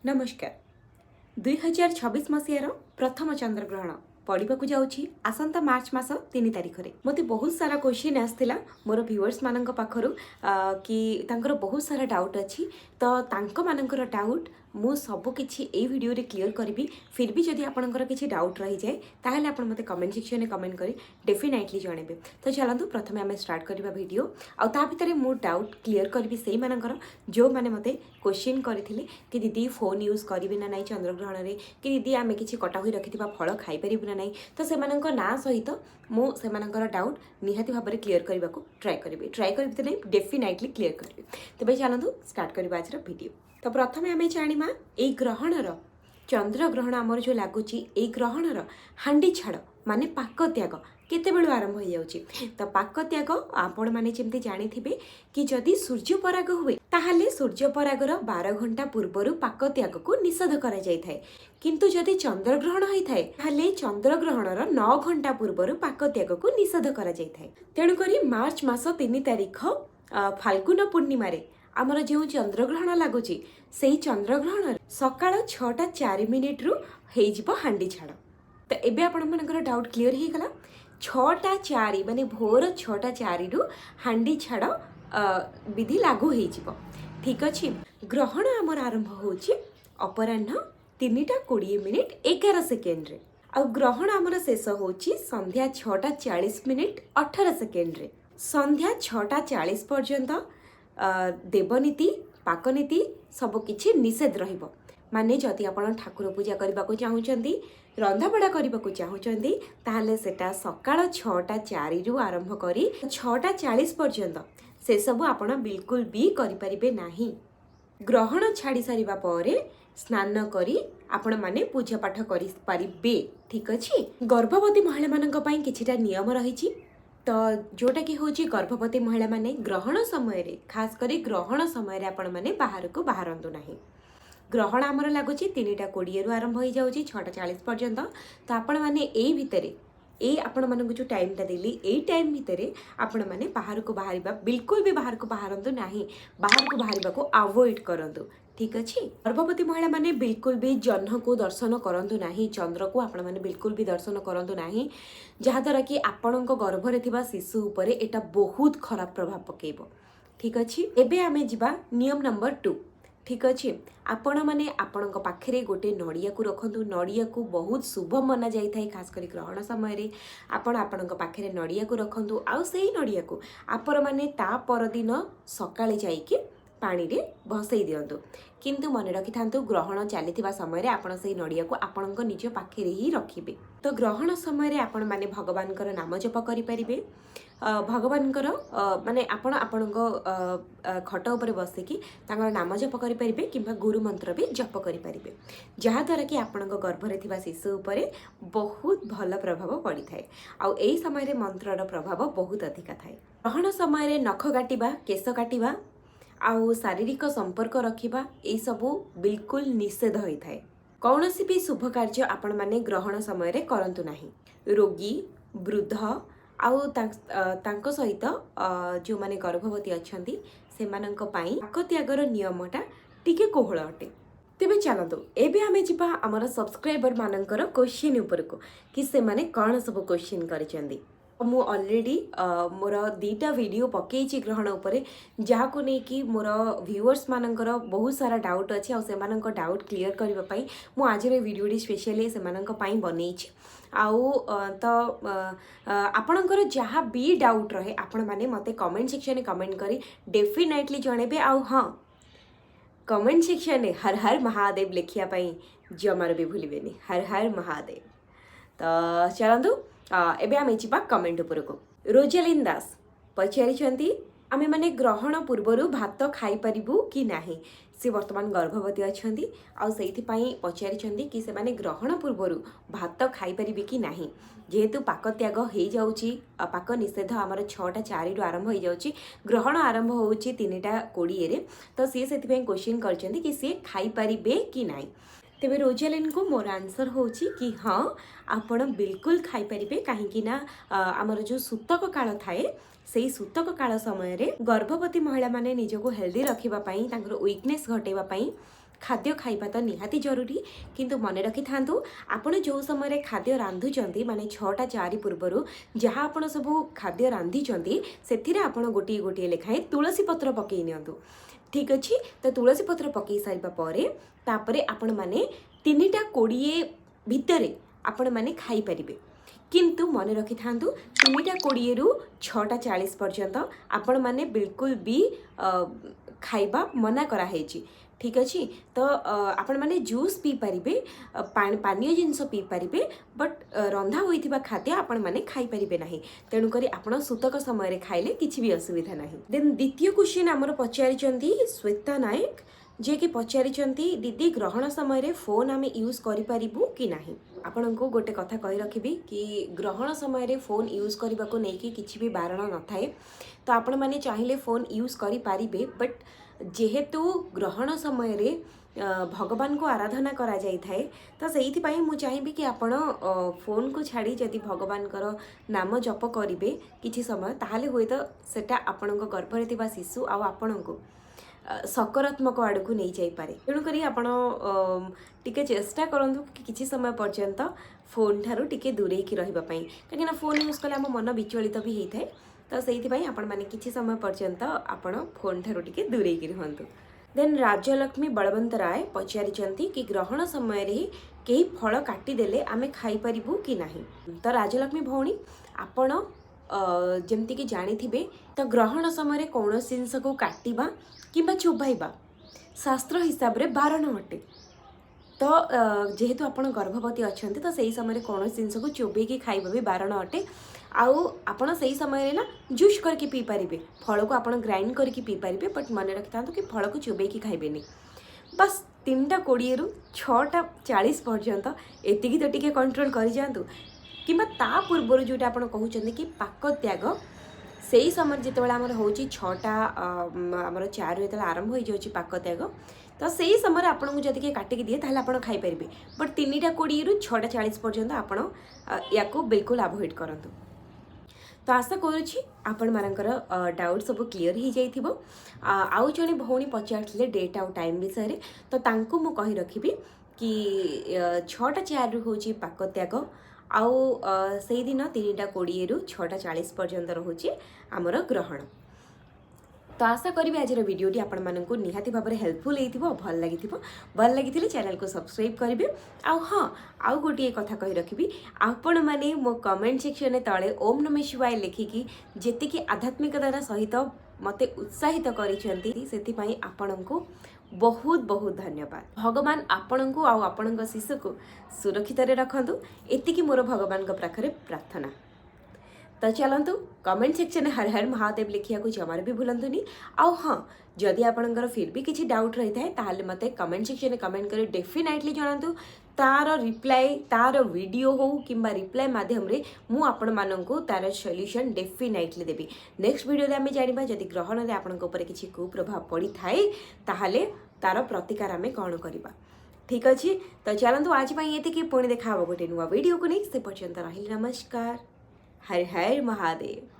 नमस्कार 2026 मसीहार प्रथम चंद्रग्रहण पड़ाक जाऊँगी आसंता मार्च मास 3 तारिख में मत बहुत सारा क्वेश्चन आसला मोर व्यूअर्स मान पाखर कि तांकर बहुत सारा डाउट अच्छी तो मानकर डाउट मु सबकि ए वीडियो रे क्लीयर करी फिर भी जदि आपंकर किसी डाउट रही जाए ताहले आपण मते कमेंट सेक्शन में कमेंट करी डेफिनेटली जनइबे। तो चलतु प्रथमे आम स्टार्ट करवा वीडियो आ भितर मु डाउट क्लीयर करी से मानकर जो मैंने मते क्वेश्चन करथिले कि दीदी फोन यूज करी ना ना चंद्रग्रहण में कि दीदी आम किसी कटा हुई रखि फल खाई पारू ना ना तो से ना सहित मु से डाउट निहाती भाव में क्लीयर करने को ट्राए करी डेफिनेटली क्लीयर करी। तेज चलतु स्टार्ट करवा आज वीडियो। तो प्रथम आम जाना ये ग्रहणर चंद्रग्रहण आमर जो लगुच ये ग्रहणर हांडी छाड़ माने पाक त्याग केते बेलू आरंभ हो जाउची। तो पाक त्याग आपण माने जेमती जानी थिबे कि जदि सूर्य पराग हुए ताहले सूर्य परागर 12 घंटा पूर्वरु पाक त्याग को निषेध करा जाय थाए, किंतु जदि चंद्रग्रहण होई थाए ताहले चंद्रग्रहणर 9 घंटा पूर्वरु पाक त्याग को निषेध करा जाय थाए। तेणु करी मार्च मास 3 तारिख फाल्गुन पूर्णिमा रे आमर जो चंद्रग्रहण लगुच से चंद्रग्रहण सकाळ 6:04 रु हेजिबो हांडी छाड़। तो एबे आपण मनकर डाउट क्लियर हो गला 6:04 माने भोर 6:04 रु हांडी छाड़ विधि लागू हो ठीक अच्छे। ग्रहण आमर आरंभ होची अपराह्न 3:20 11 सेकेंड रे आ ग्रहण आमर शेष होची संध्या 6:40 18 सेकेंड रे। संध्या 6:40 पर्यंत देवनीति पाकनीति सबकिछि निषेध रहिबो। माने जदि आपण ठाकुर पूजा करने को चाहूँगी रंधाबड़ा करने को चाहूँगी ताहले सेटा सकाळ 6:04 रु आरंभ करी 6:40 पर्यंत से सब आपण बिल्कुल भी करिपारिबे नाही। ग्रहण छाड़ी सारिबा परे स्नान करी आपण माने पूजा पाठ करि पारिबे ठीक अछि। गर्भवती महिला मानक पई किछिटा नियम रहिछि तो जोटा कि हूँ गर्भवती महिला माने ग्रहण समय रे खास करी ग्रहण समय रे आपण माने बाहर को बाहरंतु नाही। ग्रहण आमर लगुच 3:20 रु आरंभ हो जाऊँगी 6:40 पर्यंत। तो आपण माने एई भितरे ए आपण मानक जो टाइमटा देली ए टाइम भितरे आपण माने बाहर को बाहरिबा बिल्कुल भी बाहर को बाहरंतु नाही, बाहर को बाहरिबा को अवॉइड करंतु ठीक अच्छे। गर्भवती महिला माने बिल्कुल भी जह्न को दर्शन करंतु नाही, चंद्र को आपण माने बिल्कुल भी दर्शन करंतु नाही, जहाद्वारा कि आपणको गर्भरे थिबा शिशु उपरे एटा बहुत खराब प्रभाव पकेइबो ठीक अच्छे। एबे आमे जिबा नियम नंबर 2 ठीक अच्छे। आपण माने आपणको पाखरे गोटे नड़िया को रखंतु। नड़िया को बहुत शुभ मना जाई थाए खास करी ग्रहण समय रे आपण आपणको पाखरे नड़िया को रखंतु। आ सेही नड़िया को आपण माने ता परदिन सकाळे जाईके पानी रे भसई दियंतु, किंतु मन रखि थांतु ग्रहण चलीथिबा समय रे आपण सेही नड़िया को आपणको निज पाखरे ही रखिबे। तो ग्रहण समय रे आपण माने भगवानकर नाम जप करि परिबे। भगवानकर माने आपण आपणको खट ऊपर बसिकी तांकर नाम जप करि परिबे किंबा गुरु मंत्र भी जप करि परिबे, जहा द्वारा कि आपणको गर्भरे थिबा शिशु उपरे बहुत भल प्रभाव पड़ी थाए। आ एई समय रे मंत्रर प्रभाव बहुत अधिक थाए। ग्रहण समय रे नख काटिबा केश काटिबा आउ शारीरिक संपर्क रखिबा ए सबु बिल्कुल निषेध होई थाए। कौनसी भी शुभ कार्य आपण माने ग्रहण समय रे करंतु नाही। रोगी वृद्ध आउ तांको सहित जो माने गर्भवती अछंती सेमानंक पई पाक त्यागर नियमटा टिके कोहळ अटे। तेबे चलतु एबे आमे जिबा हमर सब्सक्राइबर मानकर क्वेश्चन ऊपर को कि से माने कोन सब क्वेश्चन करिसेंदी। मु ऑलरेडी मोर 2टा वीडियो पकेइछि ग्रहण उपरे जहाँ को नहीं कि मोर व्यूअर्स मानकर बहुत सारा डाउट अच्छे आ सेमानंक डाउट क्लियर करबा पई मु आज रे वीडियो स्पेशली सेमानंक पई बनेइछि। आउ तो आपणकर जहाँ भी डाउट रहे आपण माने मते कमेंट सेक्शन में कमेंट करी डेफिनेटली जणेबे। आउ हाँ कमेंट सेक्शन में हर हर महादेव लिखिया पई जमार भी भूलिबेनी हर हर महादेव। तो चलंतु एबे आमे जिबा कमेंट उपर को। रोजेलिन दास पचारि आमे माने ग्रहण पूर्वरु भात खाई परिबु कि नाही। से वर्तमान गर्भवती अछंती आ सेइथि पई पचारि कि से माने ग्रहण पूर्वरु भात खाई परिबे कि नाही। जेहेतु पाक त्याग हो जाउची पाक निषेध आमर 6:04 रु आरंभ हो जाउची ग्रहण आरंभ होउची 3:20 रे। तो सी सेथि पई क्वेश्चन करचंती कि से खाई परिबे कि नाही। तेबे रोजेलिन को मोर आंसर होची कि हाँ आपण बिल्कुल खाई परिबे काहेकि ना आमर जो सूतक काल थाए सेही सूतक काल समय रे गर्भवती महिला माने निजको हेल्दी रखिबा पई तांकर वीकनेस घटेबा पई खाद्य खाइबा तो निहाती जरूरी किंतु मन रखि थांतु आपण जो समय खाद्य रांधुचंती माने 6:04 पूर्वरु जहाँ आपण सब खाद्य रांधिचंती सेथिरे आपण गोटी गोटी लेखाए तुलसी पत्र पकई नियंतु ठीक अच्छी। तो तुलसी पत्र पकई सारिबा परे तापरे आपण माने 3:20 भितरे आपण माने खाई परिबे किंतु मन रखि थांतु 3:20 रु 6:40 पर्यंत आपण माने बिल्कुल भी खाइबा मना करा हेची ठीक अच्छी। तो आपण माने जूस पी पारिबे पानीय जिनस पी पारिबे बट रंधा होइथिबा खाद्य आपण माने खाई पारिबे नाही तेणु करी आपण सुतक समय रे खाइले किछि भी असुविधा नाही। देन द्वितीय क्वेश्चन हमर पचारिचंती श्वेता नायक जे कि पचारिचंती दीदी ग्रहण समय रे फोन आमे यूज करि पारिबु कि नाही। आपण को गोटे कथा कहि रखिबी कि ग्रहण समय रे फोन यूज करबा को नै कि किछि भी बारण न थाए तो आपण माने चाहिले फोन यूज करि पारिबे बट जेहेतु ग्रहण समय रे भगवान को आराधना करा जाई थाए तो सेइथि पई मु चाहिबी कि आपण फोन को छाड़ी जदि भगवान कर नाम जप करिवे किछि समय ताहाले होय तो सेटा आपण को गर्भ रे थिबा शिशु आ आपण को सकारात्मक आड़ को नहीं जाई पारे तेणुक आपण टिके चेष्टा करंतु कि किछि समय पर्यंत फोन ठारू टिके दूरे की रहिबा पई कहिना फोन यूज कले हम मन विचलित भी होई थाए तो सेइथि पई आपण माने किछि समय पर्यंत आपण फोन ठारू टिके दूरे की रहंतु। देन राजलक्ष्मी बलवंत राय पचारिचंती कि ग्रहण समय रे केही फल काटी देले आमे खाई परिबु कि नाही। तो राजलक्ष्मी भौणी आपण जमती कि जानिथिबे तो ग्रहण समय रे कोनोसी जिंस को काटिबा किंबा चुबाइबा शास्त्र हिसाब रे बारण अटे। तो जेहेतु आपण गर्भवती अछंती तो सही समय कौन जिनस को चोबे की खाइबा भी बारण अटे आउ आपण सही समय ना जूस करके पी पारिबे फल को आपण ग्राइंड करके पी पारिबे बट मन रखि कि फल को चोबे की खाइबेनी बस 3:20 रु 6:40 पर्यंत एतिकी तो टिके कंट्रोल करि जांतु किंबा ता पूर्व जोटा आपण कहउचंदी कि पाक त्याग सेही समय जितेबाला आमर होची 6टा आमर 4 जेतेला आरंभ हो जाउची पाक त्याग तो सेही समय आपन को जदि के काटिक दिए ताहले आपन खाई परिबे बट 3:20 रु 6:40 पर्यंत आपन याको बिल्कुल अवॉइड करंतु। तो आशा करुँची आपण मानकर डाउट सब क्लीयर हो जाइथिबो। आउ जने भौणी पचारथिले डेट आउ टाइम विषय तो तांको मु कहि रखिबी कि 6:04 रु होची पाक त्याग आउ से दिन 3:20 रु 6:40 पर्यंत रोचे आमर ग्रहण। तो आशा करी आज वीडियोटी आपण मानक निहाती भाव में हेल्पफुल होइथिबो भल लगी चैनल को सब्सक्राइब करेंगे। आउ हाँ आउ गोटे कथा कही रखी आपण मैंने मो कमेंट सेक्शन में तले ओम नमः शिवाय लिखिकी जेतिकी आध्यात्मिकतार सहित मते उत्साहित करिसेंती आपणको बहुत बहुत धन्यवाद। भगवान आपण को आउ आपण शिशु को सुरक्षित रखंतु एतिकी मोर भगवान पाखरे प्रार्थना। तो चलतु कमेंट सेक्शन में हर हर महादेव लिखिया को जमार भी भूलंतुनी। आउ हाँ जदि आपणकर फिर भी किसी डाउट रही है ताहले मते कमेंट सेक्शन में कमेंट कर डेफिनेटली जनातु तार रिप्लाई तार वीडियो हो किंबा रिप्लाई माध्यम रे मु आपण माननकु तार सॉल्यूशन डेफिनेटली देबी। नेक्स्ट वीडियो रे आमे जानिबा जदि ग्रहण रे आपणक ऊपर किसी कुप्रभाव पड़ी थाए ताहले तार प्रतिकार आमे कौन करबा ठीक अछि। तो चलतु आज ये कि पुणी देखा गोटे नुआ वीडियो को नहीं से पर्यंत रही नमस्कार। हर हर महादेव।